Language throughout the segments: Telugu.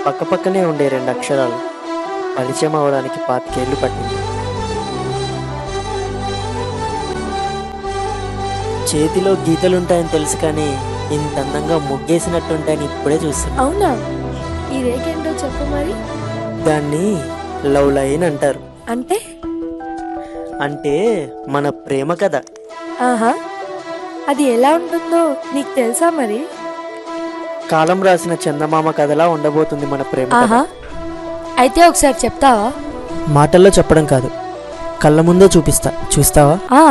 పక్కపక్కనే ఉండే రెండు అక్షరాలు పరిచయం అవడానికి 25 ఏళ్ళు పట్టింది. చేతిలో గీతలుంటాయని తెలుసు కానీ ఇంత అందంగా ముగ్గేసినట్టుంటాయని ఇప్పుడే చూస్తున్నా. అవునా? ఈ రేఖ ఏంటో చెప్పు మరి. దాన్ని లవ్ లైన్ అంటారు. అంటే అంటే మన ప్రేమ కథ. ఆహా, అది ఎలా ఉంటుందో నీకు తెలుసా మరి? కాలం రాసిన చందమామ కథలా ఉండబోతుంది మన ప్రేమ కథ. ఆహా, అయితే ఒకసారి చెప్తావా? మాటల్లో చెప్పడం కాదు, కళ్ళ ముందే చూపిస్తా, చూస్తావా? ఆ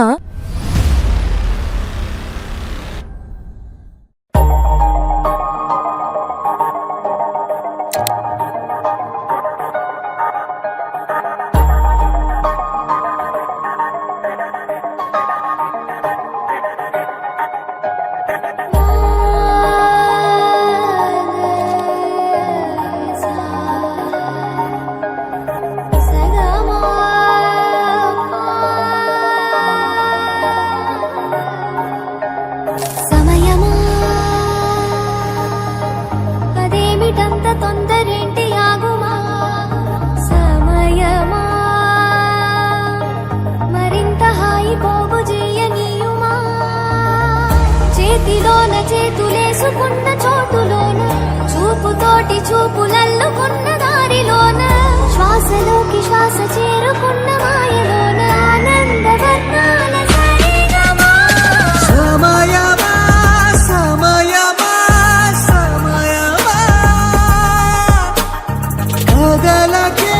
తొందరేంటి ఆగుమా సమయమా మరింత హాయి పోగు చేయనీయుమా చేతిలోన చేతులేసుకున్న చోటులోన చూపుతోటి చూపులల్లుకున్న దారిలోన శ్వాసలోకి శ్వాస చేరుకున్న మాయలోన ఆనంద వర్ణాల సరిగమా సమయమా సమయమా సమయమా కదలకే